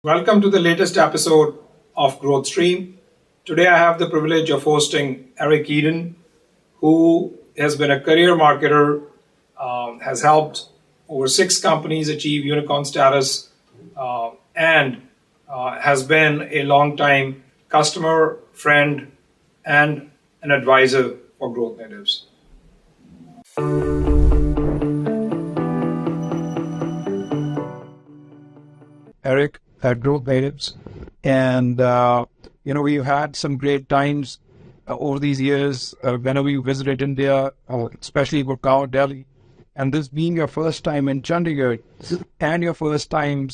Welcome to the latest episode of Growth Stream. Today I have the privilege of hosting Eric Eden, who has been a career marketer, has helped over 6 companies achieve unicorn status, and has been a long-time customer, friend, and an advisor for Growth Natives. Eric at Growth Natives, and we've had some great times over these years. Whenever we visited India, especially Gurgaon, Delhi, and this being your first time in Chandigarh and your first time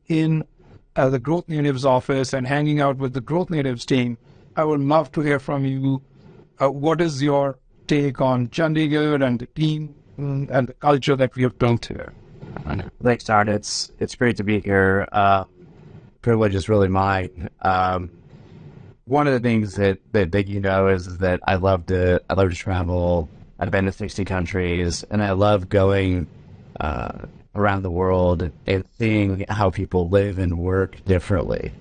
in the Growth Natives office and hanging out with the Growth Natives team, I would love to hear from you. What is your take on Chandigarh and the team and the culture that we have built here? Thanks, Taran. It's great to be here. Privilege is really mine. One of the things that you know is that I love to travel. I've been to 60 countries, and I love going around the world and seeing how people live and work differently,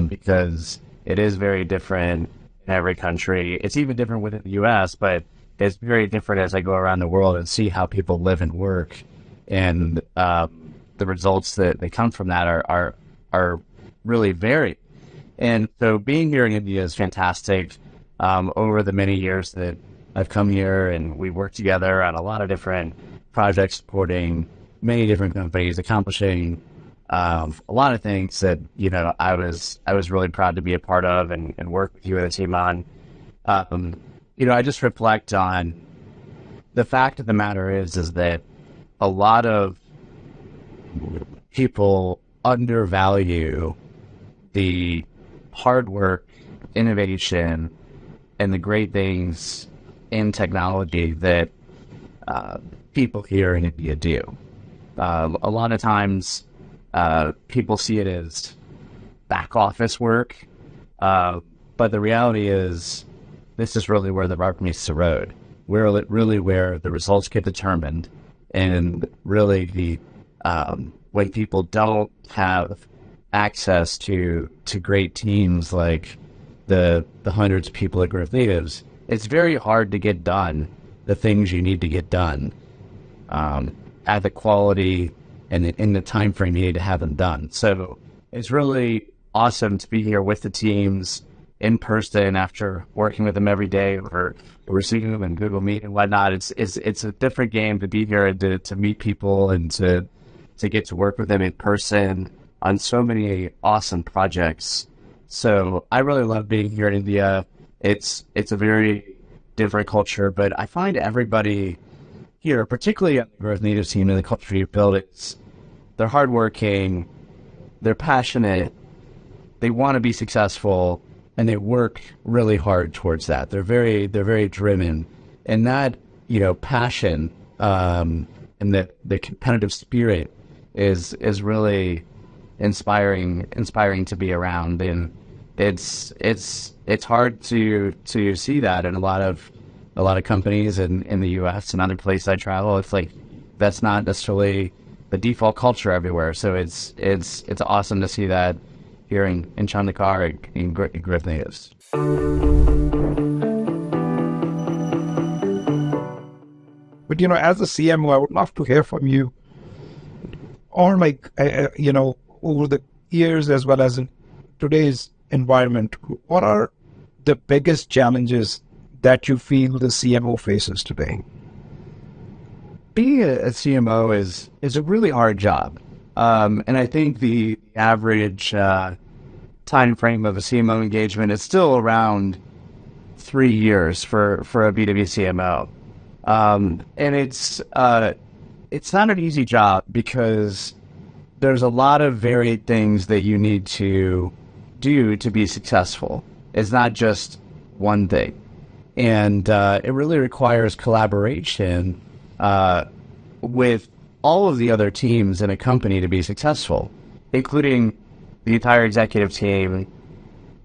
because it is very different in every country. It's even different within the U.S., but it's very different as I go around the world and see how people live and work. And the results that come from that are really varied. And so being here in India is fantastic. Over the many years that I've come here, and we worked together on a lot of different projects, supporting many different companies, accomplishing a lot of things that I was really proud to be a part of and work with you and the team on. I just reflect on the fact of the matter is that a lot of people undervalue the hard work, innovation, and the great things in technology that people here in India do. A lot of times people see it as back office work, but the reality is this is really where the rubber meets the road. Really where the results get determined. And really, when people don't have access to great teams like the hundreds of people at Growth Natives, it's very hard to get done the things you need to get done at the quality and in the time frame you need to have them done. So it's really awesome to be here with the teams in person after working with them every day over Zoom and Google Meet and whatnot. It's a different game to be here and to meet people and to get to work with them in person on so many awesome projects. So I really love being here in India. It's a very different culture, but I find everybody here, particularly on the Growth Natives team and the culture you've built, they're hardworking, they're passionate, they want to be successful, and they work really hard towards that. They're very driven, and that passion and the competitive spirit is really inspiring to be around. And it's hard to see that in a lot of companies in the U.S. and other places I travel. It's like that's not necessarily the default culture everywhere. So it's awesome to see that here in Chandigarh in Growth Natives. But as a CMO, I would love to hear from you on over the years as well as in today's environment. What are the biggest challenges that you feel the CMO faces today? Being a CMO is a really hard job. And I think the average time frame of a CMO engagement is still around 3 years for a B2B CMO. And it's not an easy job because there's a lot of varied things that you need to do to be successful. It's not just one thing. And it really requires collaboration with all of the other teams in a company to be successful, including the entire executive team,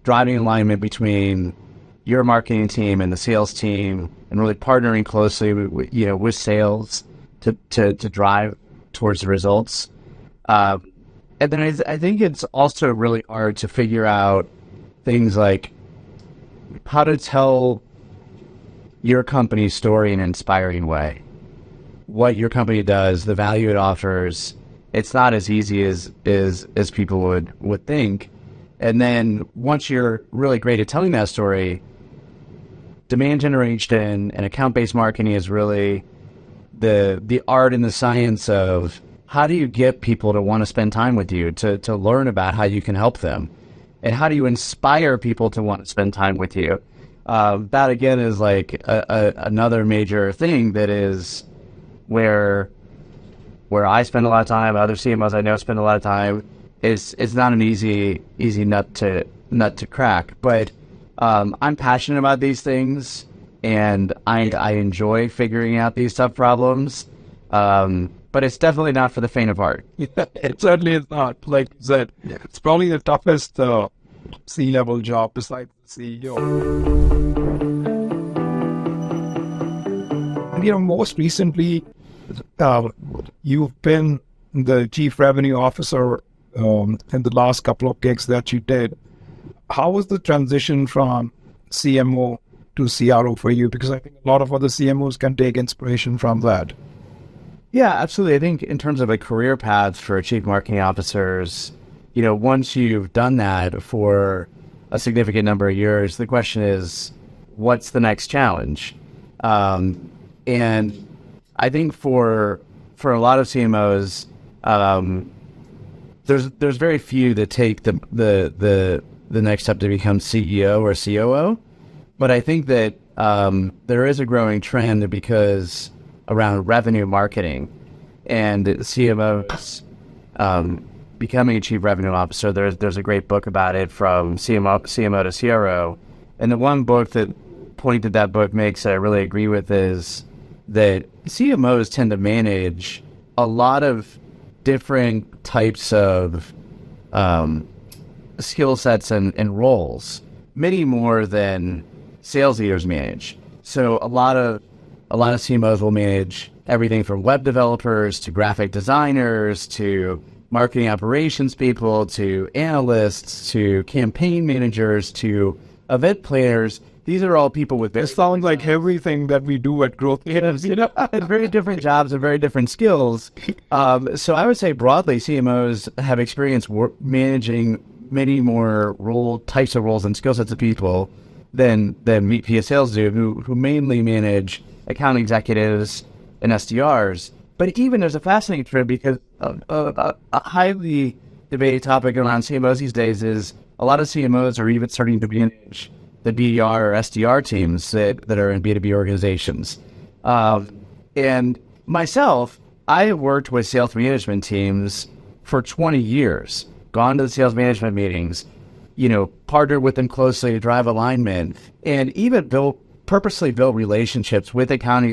driving alignment between your marketing team and the sales team, and really partnering closely with sales to drive towards the results. and then I think it's also really hard to figure out things like how to tell your company's story in an inspiring way. What your company does, the value it offers, it's not as easy as people would think. And then once you're really great at telling that story, demand generation and account-based marketing is really the art and the science of how do you get people to want to spend time with you, to learn about how you can help them, and how do you inspire people to want to spend time with you. That again is like another major thing that is where I spend a lot of time, other CMOs I know spend a lot of time. It's not an easy nut to crack, but I'm passionate about these things, and I enjoy figuring out these tough problems. But it's definitely not for the faint of heart. It certainly is not. Like you said, it's probably the toughest C-level job besides the CEO. And most recently, you've been the chief revenue officer in the last couple of gigs that you did. How was the transition from CMO to CRO for you? Because I think a lot of other CMOs can take inspiration from that. Yeah, absolutely. I think in terms of a career path for chief marketing officers, once you've done that for a significant number of years, the question is, what's the next challenge? And I think for a lot of CMOs, there's very few that take the next step to become CEO or COO. But I think that there is a growing trend because around revenue marketing and CMOs becoming a chief revenue officer. There's a great book about it, from CMO to CRO. And the one point that book makes that I really agree with is that CMOs tend to manage a lot of different types of skill sets and roles, many more than sales leaders manage. So a lot of CMOs will manage everything from web developers to graphic designers to marketing operations people to analysts to campaign managers to event planners. These are all people with It sounds like everything that we do at Growth. very different jobs and very different skills. So I would say broadly, CMOs have experience managing many more types of roles and skill sets of people than VP of sales do, who mainly manage account executives and SDRs. But even there's a fascinating trend, because a highly debated topic around CMOs these days is a lot of CMOs are even starting to manage the BDR or SDR teams that are in B2B organizations. And myself, I have worked with sales management teams for 20 years, gone to the sales management meetings, partnered with them closely to drive alignment, and even purposely build relationships with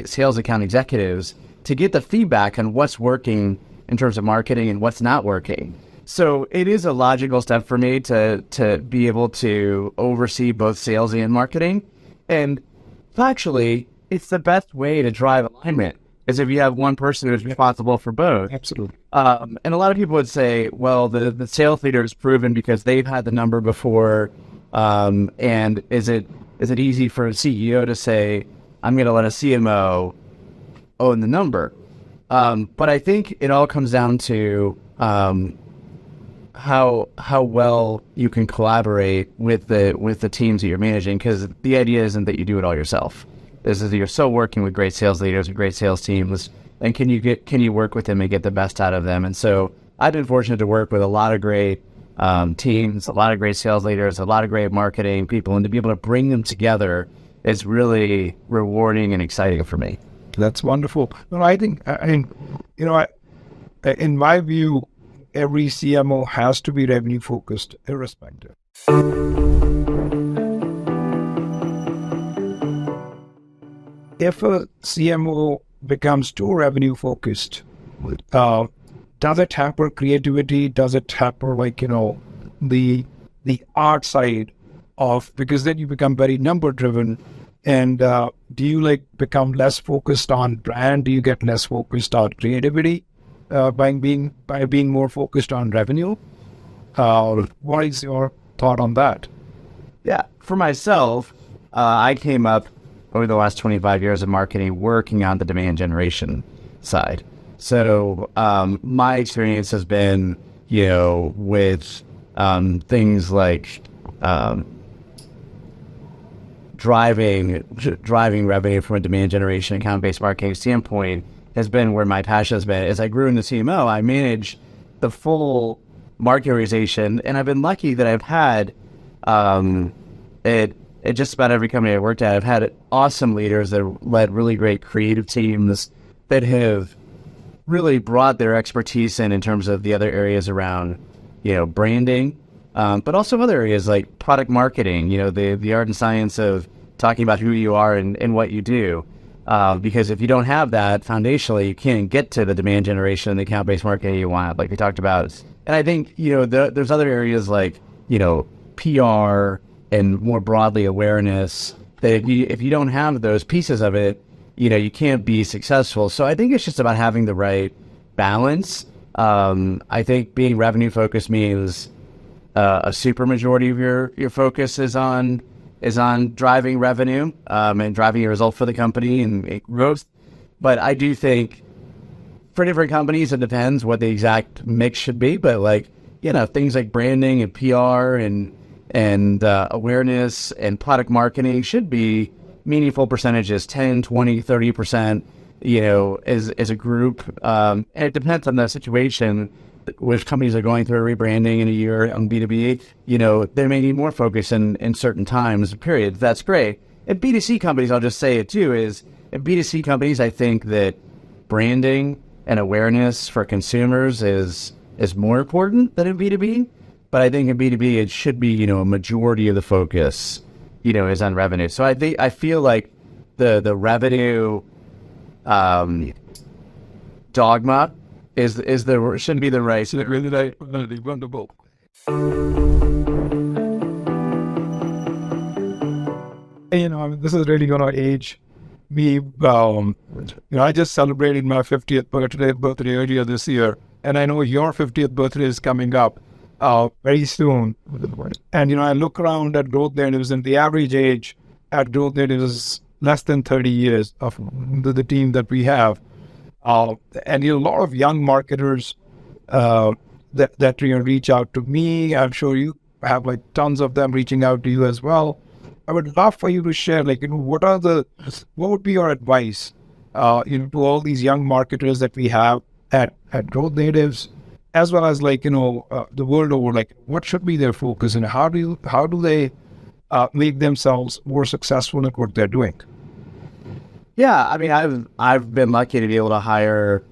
sales account executives to get the feedback on what's working in terms of marketing and what's not working. So it is a logical step for me to be able to oversee both sales and marketing. And factually, it's the best way to drive alignment, is if you have one person who's responsible for both. Absolutely. And a lot of people would say, well, the sales leader is proven because they've had the number before. And is it easy for a CEO to say, I'm going to let a CMO own the number? But I think it all comes down to how well you can collaborate with the teams that you're managing, because the idea isn't that you do it all yourself. This is, you're still working with great sales leaders and great sales teams, and can you work with them and get the best out of them? And so I've been fortunate to work with a lot of great teams, a lot of great sales leaders, a lot of great marketing people, and to be able to bring them together is really rewarding and exciting for me. That's wonderful. No, I think, in my view, every CMO has to be revenue focused, irrespective. If a CMO becomes too revenue focused, does it hamper creativity? Does it hamper the art side of, because then you become very number driven? And do you become less focused on brand? Do you get less focused on creativity? by being more focused on revenue. What is your thought on that? Yeah, for myself, I came up over the last 25 years of marketing working on the demand generation side. So my experience has been, with things like driving revenue from a demand generation account-based marketing standpoint has been where my passion has been. As I grew into CMO, I managed the full market organization, and I've been lucky that I've had at just about every company I worked at, I've had awesome leaders that led really great creative teams that have really brought their expertise in terms of the other areas around, branding, but also other areas like product marketing, the art and science of talking about who you are and what you do. Because if you don't have that foundationally, you can't get to the demand generation and the account-based marketing you want, like we talked about. And I think, there's other areas like, PR and more broadly awareness that if you don't have those pieces of it, you can't be successful. So I think it's just about having the right balance. I think being revenue focused means a super majority of your focus is on driving revenue and driving a result for the company and growth. But I do think for different companies, it depends what the exact mix should be. But things like branding and PR and awareness and product marketing should be meaningful percentages, 10, 20, 30%, as a group. And it depends on the situation. Which companies are going through a rebranding in a year on B2B, they may need more focus in certain times, periods. That's great. At B2C companies, I'll just say it too, is at B2C companies, I think that branding and awareness for consumers is more important than in B2B. But I think in B2B, it should be, a majority of the focus, is on revenue. So I feel like the revenue dogma shouldn't be the right. Wonderful. This is really going to age me. I just celebrated my 50th birthday earlier this year, and I know your 50th birthday is coming up very soon. And I look around at growth natives, and the average age at growth natives is less than 30 years of the team that we have. And a lot of young marketers that reach out to me. I'm sure you have tons of them reaching out to you as well. I would love for you to share what would be your advice to all these young marketers that we have at Growth Natives, as well as the world over. What should be their focus, and how do they make themselves more successful at what they're doing? Yeah, I mean, I've been lucky to be able to hire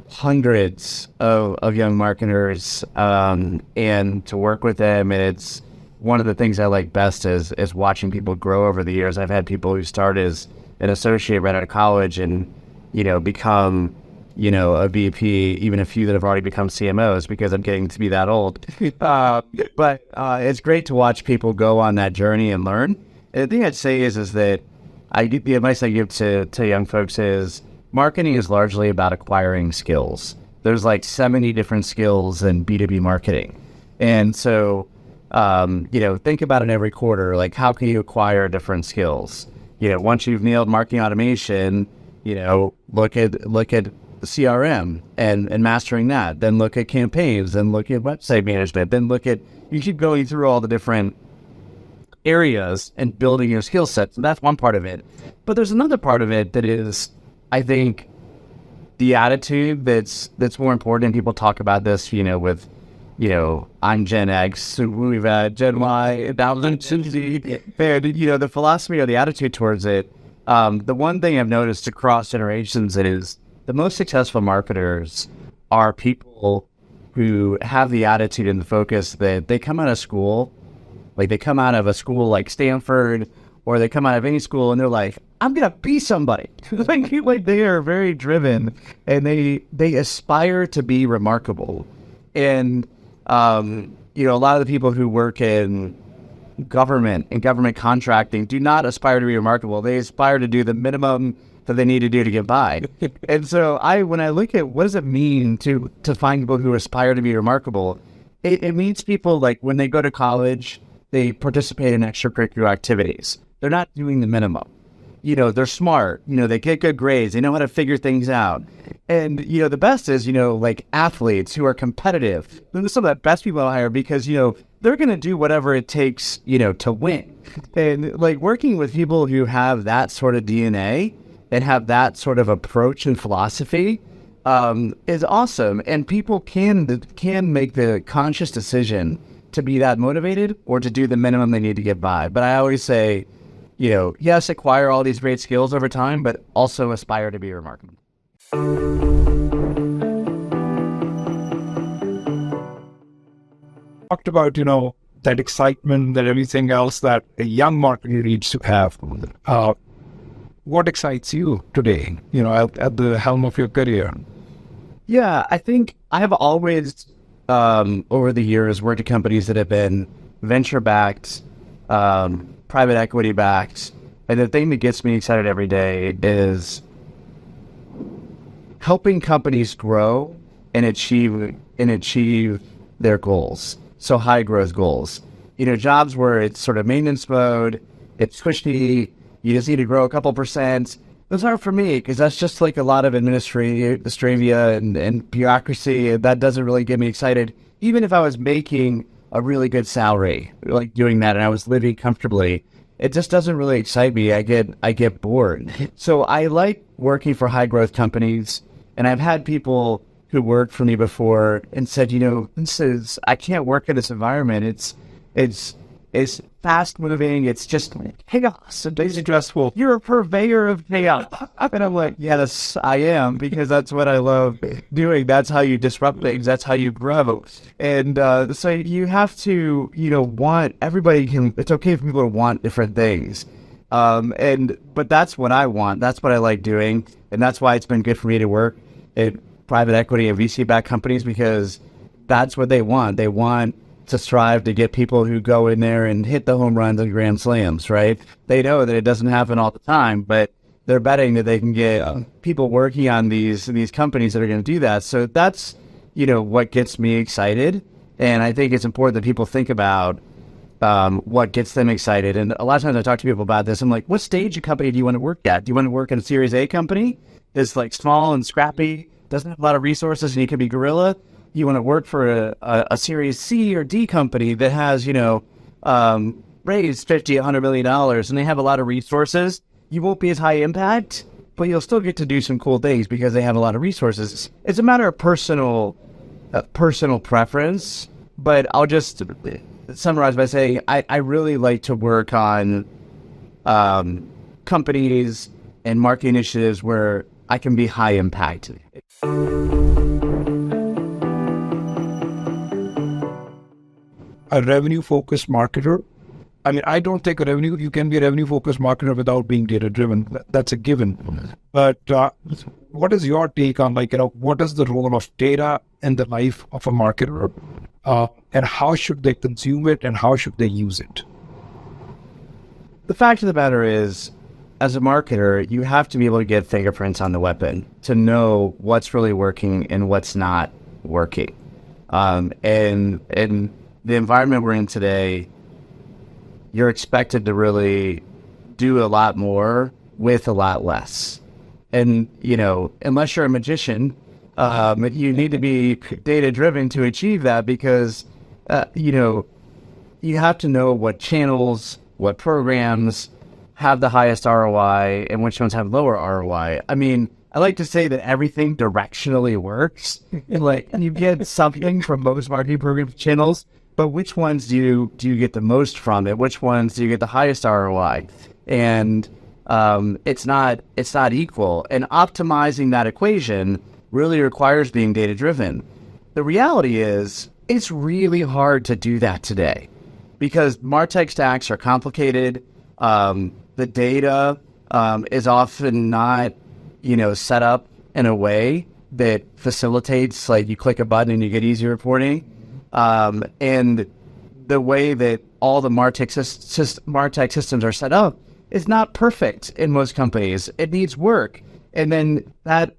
hundreds of young marketers and to work with them. And it's one of the things I like best is watching people grow over the years. I've had people who start as an associate right out of college and become a VP, even a few that have already become CMOs because I'm getting to be that old. But it's great to watch people go on that journey and learn. And the thing I'd say is that the advice I give to young folks is marketing is largely about acquiring skills. There's 70 different skills in B2B marketing. And so, think about it every quarter, how can you acquire different skills? Once you've nailed marketing automation, look at the CRM and mastering that, then look at campaigns, then look at website management, then you keep going through all the different areas and building your skill sets. And that's one part of it. But there's another part of it that is, I think, the attitude that's more important. And people talk about this, with, I'm Gen X, we've had Gen Y, now Gen Z. The philosophy or the attitude towards it. The one thing I've noticed across generations is the most successful marketers are people who have the attitude and the focus that they come out of school. They come out of a school like Stanford, or they come out of any school and they're like, I'm going to be somebody. They are very driven and they aspire to be remarkable. And, a lot of the people who work in, government and government contracting do not aspire to be remarkable. They aspire to do the minimum that they need to do to get by. And so when I look at what does it mean to find people who aspire to be remarkable, it means people like when they go to college, they participate in extracurricular activities. They're not doing the minimum. They're smart, they get good grades, they know how to figure things out. And, the best is, like athletes who are competitive. Those are some of the best people I hire because, they're going to do whatever it takes, to win. And like working with people who have that sort of DNA and have that sort of approach and philosophy is awesome. And people can make the conscious decision to be that motivated or to do the minimum they need to get by. But I always say, yes, acquire all these great skills over time, but also aspire to be remarkable. Talked about, that excitement, that everything else that a young marketer needs to have. What excites you today, at the helm of your career? Yeah, I think I have always, over the years, worked at companies that have been venture-backed, private equity-backed. And the thing that gets me excited every day is helping companies grow and achieve their goals. So high growth goals. Jobs where it's sort of maintenance mode, it's cushy, you just need to grow a couple percent. Those aren't for me because that's just like a lot of administravia and bureaucracy. And that doesn't really get me excited. Even if I was making a really good salary, like doing that, and I was living comfortably, it just doesn't really excite me. I get bored. So I like working for high growth companies, and I've had people who worked for me before and said, I can't work in this environment. It's fast moving. It's just chaos. It's stressful. You're a purveyor of chaos. And I'm like, yes, I am, because that's what I love doing. That's how you disrupt things. That's how you grow. And so you have to, it's okay for people to want different things. But that's what I want. That's what I like doing. And that's why it's been good for me to work at private equity and VC-backed companies, because that's what they want. They want to strive to get people who go in there and hit the home runs and grand slams, right? They know that it doesn't happen all the time, but they're betting that they can get people working on these companies that are going to do that. So that's, what gets me excited. And I think it's important that people think about what gets them excited. And a lot of times I talk to people about this. I'm like, what stage of company do you want to work at? Do you want to work in a Series A company that's like small and scrappy, doesn't have a lot of resources, and you can be guerrilla? You want to work for a Series C or D company that has, raised $50-100 million and they have a lot of resources. You won't be as high impact, but you'll still get to do some cool things because they have a lot of resources. It's a matter of personal preference, but I'll just summarize by saying I really like to work on companies and market initiatives where I can be high impact. A revenue-focused marketer. I mean, I don't think you can be a revenue-focused marketer without being data-driven. That's a given. But what is your take on, what is the role of data in the life of a marketer? And how should they consume it and how should they use it? The fact of the matter is, as a marketer, you have to be able to get fingerprints on the weapon to know what's really working and what's not working. And the environment we're in today, you're expected to really do a lot more with a lot less. And, unless you're a magician, you need to be data-driven to achieve that because, you have to know what channels, what programs have the highest ROI and which ones have lower ROI. I mean, I like to say that everything directionally works. And you get something from most marketing program channels, but which ones do you get the most from it? Which ones do you get the highest ROI? And it's not equal. And optimizing that equation really requires being data-driven. The reality is it's really hard to do that today because MarTech stacks are complicated. The data is often not, set up in a way that facilitates, like you click a button and you get easy reporting. And the way that all the MarTech, MarTech systems are set up is not perfect in most companies. It needs work. And then that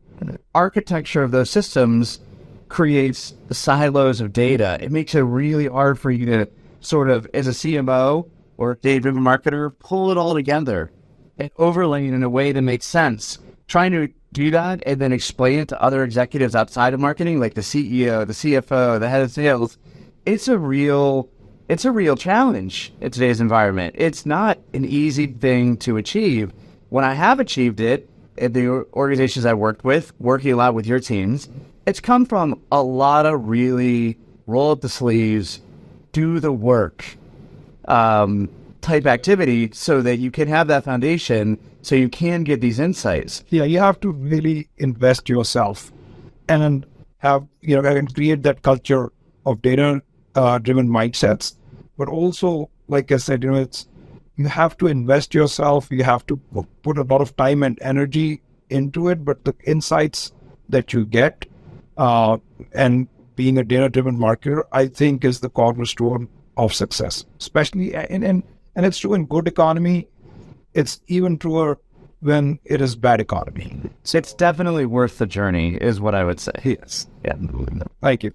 architecture of those systems creates silos of data. It makes it really hard for you to sort of, as a CMO or data-driven marketer, pull it all together and overlay it in a way that makes sense. Trying to do that and then explain it to other executives outside of marketing, like the CEO, the CFO, the head of sales, it's a real challenge in today's environment. It's not an easy thing to achieve. When I have achieved it at the organizations I worked with, working a lot with your teams, it's come from a lot of really roll up the sleeves, do the work type activity so that you can have that foundation so you can get these insights. Yeah, you have to really invest yourself and have, and create that culture of data driven mindsets. But also, like I said, you have to invest yourself. You have to put a lot of time and energy into it. But the insights that you get and being a data driven marketer, I think, is the cornerstone of success, especially and it's true in good economy. It's even truer when it is bad economy. So it's definitely worth the journey, is what I would say. Yes. Yeah. Thank you.